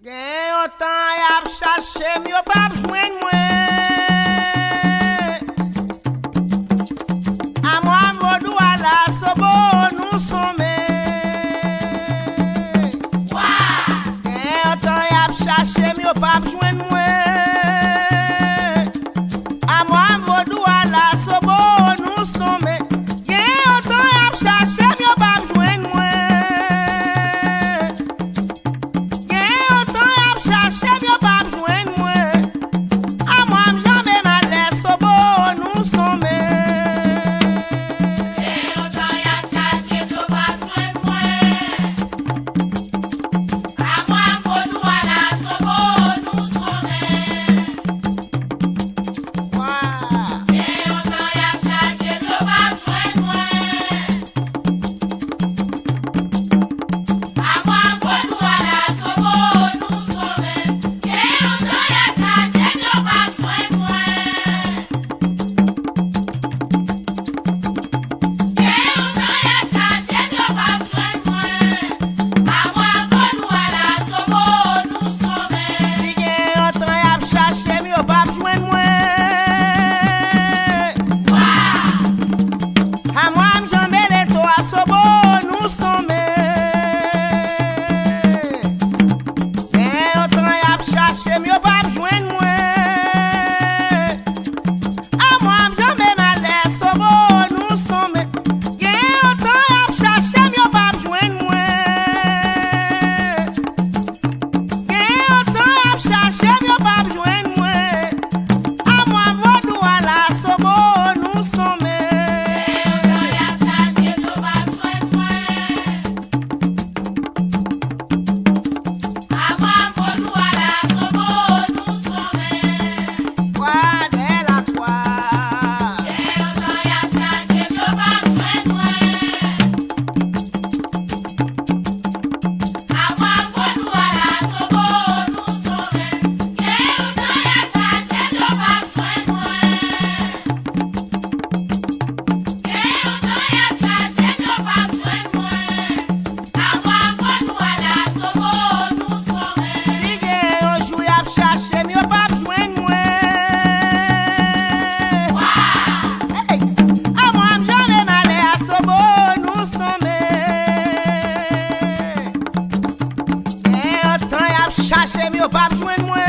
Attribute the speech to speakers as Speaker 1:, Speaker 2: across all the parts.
Speaker 1: Gen yon tan yap chache mi yo pa jwen mwen. A moi vodou ala sobo nou some. Gen yon tan yap chache mi yo pa jwen mwen. A moi vodou ala sobo nou some. Gen yon tan yap chache mi yo pa jwen mwen. Chache mi yo pa jwen mwen. A moi m'jambe malè sobo nou some.
Speaker 2: Gen yon tan yap chache mi yo pa jwen mwen. A moi m'vodou ala sobo nou some. Gen yon tan yap chache mi yo pa jwen mwen. A moi m'vodou ala sobo nou some.
Speaker 1: Chache mi yo pa jwen mwen. A moi m'jambe malè sobo nou some. Gen yon tan yap chache mi yo pa jwen mwen. Gen yon tan yap chache mi yo pa jwen mwen. A moi vodou ala sobo nou some.
Speaker 2: Gen yon tan yap chache mi yo pa jwen mwen. A moi vodou ala
Speaker 1: chache mi yo pa jwen mwen.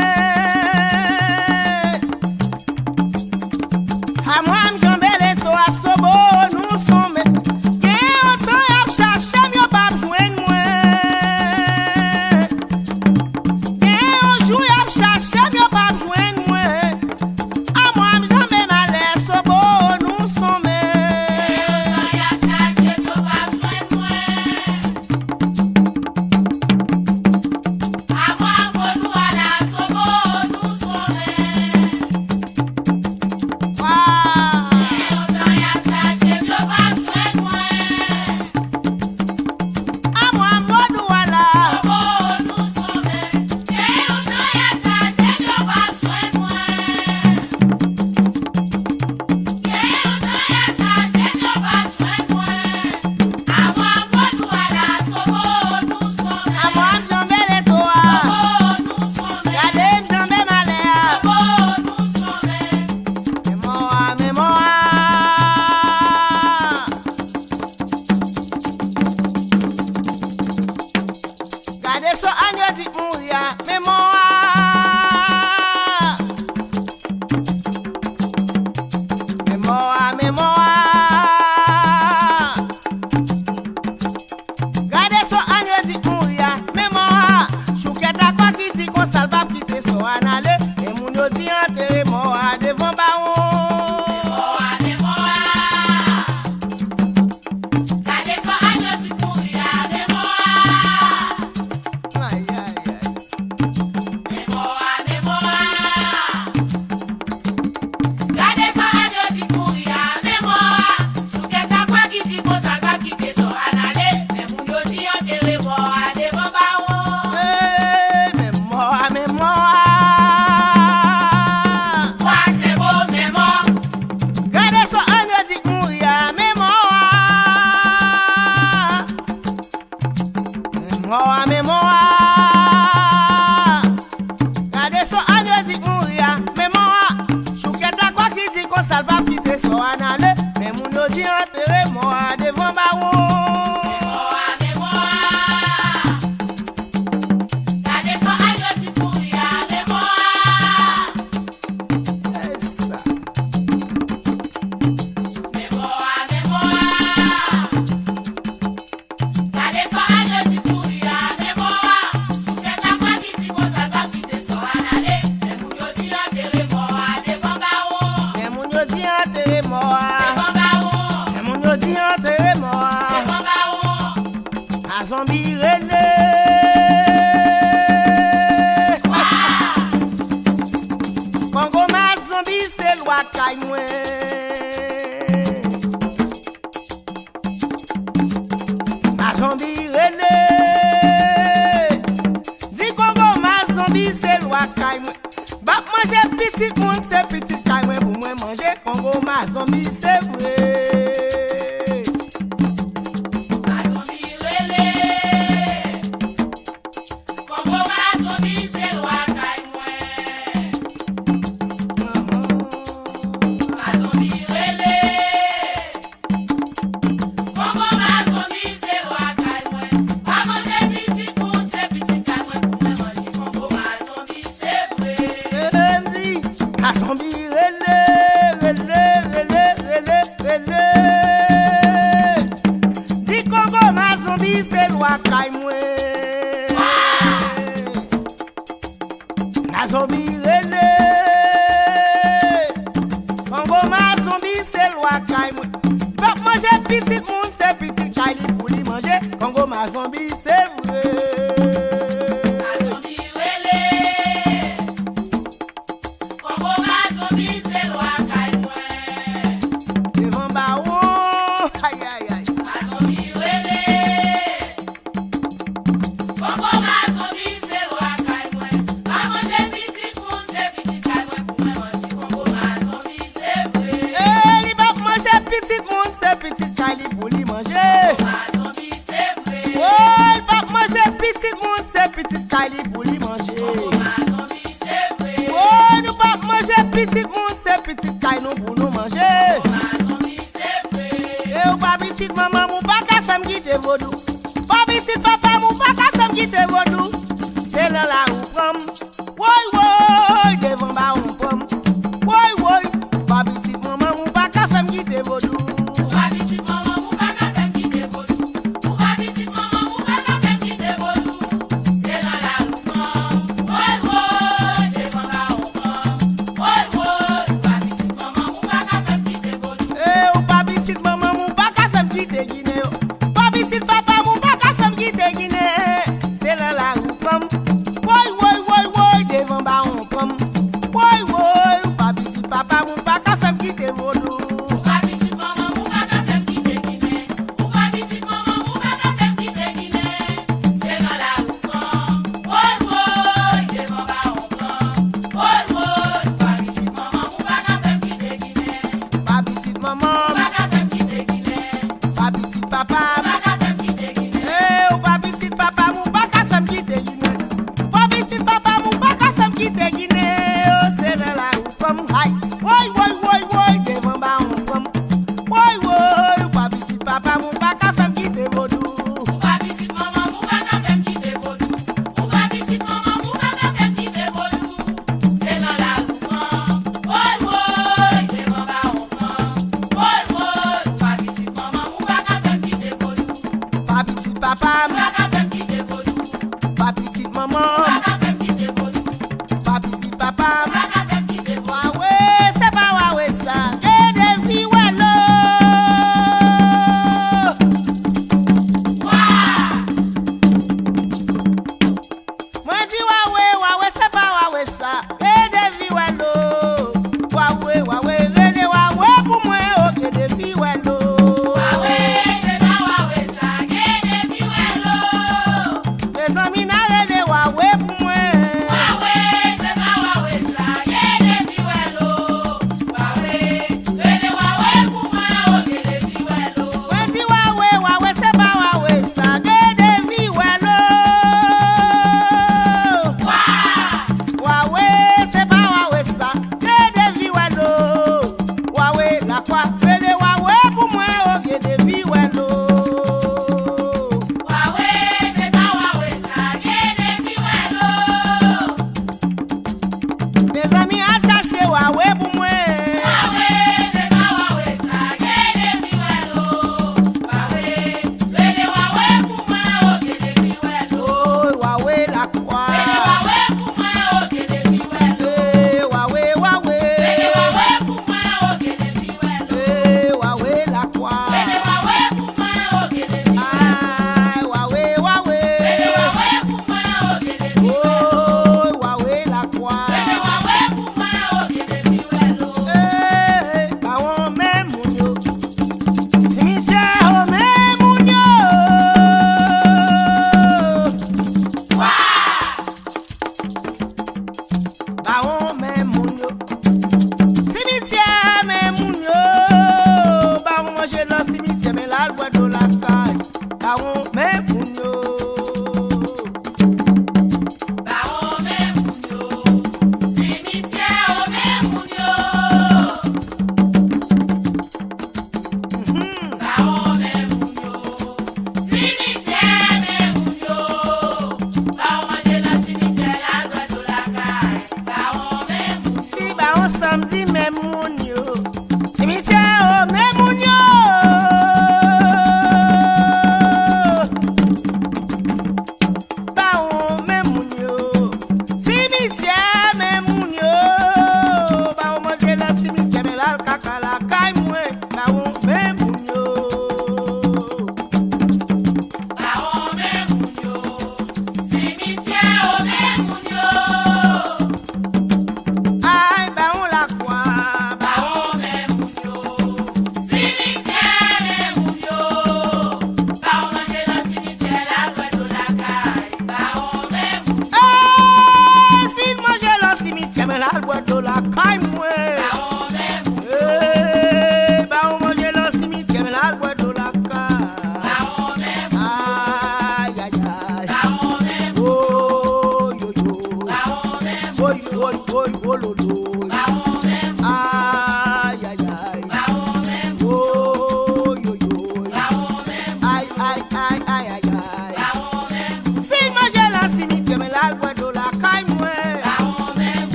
Speaker 1: A moi m'jambe leto a sobo nou some. Gen yon tan yap chache mi yo pa jwen mwen. Gen yon jou yap chache mi yo pa jwen mwen. A moi m'jambe malè sobo nou some.
Speaker 2: Gen yon tan yap chache mi yo pa jwen mwen.
Speaker 1: Gade so anyo di mouya memoa. Memoa, memoa. Gade so anyo di mouya memoa. Chouketa kwa ki di kon salva kite so anale. E moun yo di enterre moa devant baon.
Speaker 2: Moi c'est beau.
Speaker 1: manger petit monde, c'est petit caille moi pour moi manger Congo ma zombie, c'est vrai. Congo ma zombie, c'est vrai.
Speaker 2: Ma zombie relé. Congo ma zombie, c'est loi caille-moi.
Speaker 1: Devant baron, aïe aïe aïe.
Speaker 2: Ma zombie relé. Congo ma zombie, c'est loi caille-moi. Ma manger petit monde, c'est petit caille-moi pour moi manger. Congo ma zombie, c'est vrai.
Speaker 1: Eh, il va manger petit monde, c'est petit caille pour lui manger. Oh, il va manger petit monde, c'est petit caille pour lui manger. Oh, nous va manger petit monde, c'est petit caille nous pour nous manger. Et ou pas petit maman, ou pas qu'à s'en quitter vaudou. Pas petit papa, ou pas qu'à s'en quitter vaudou.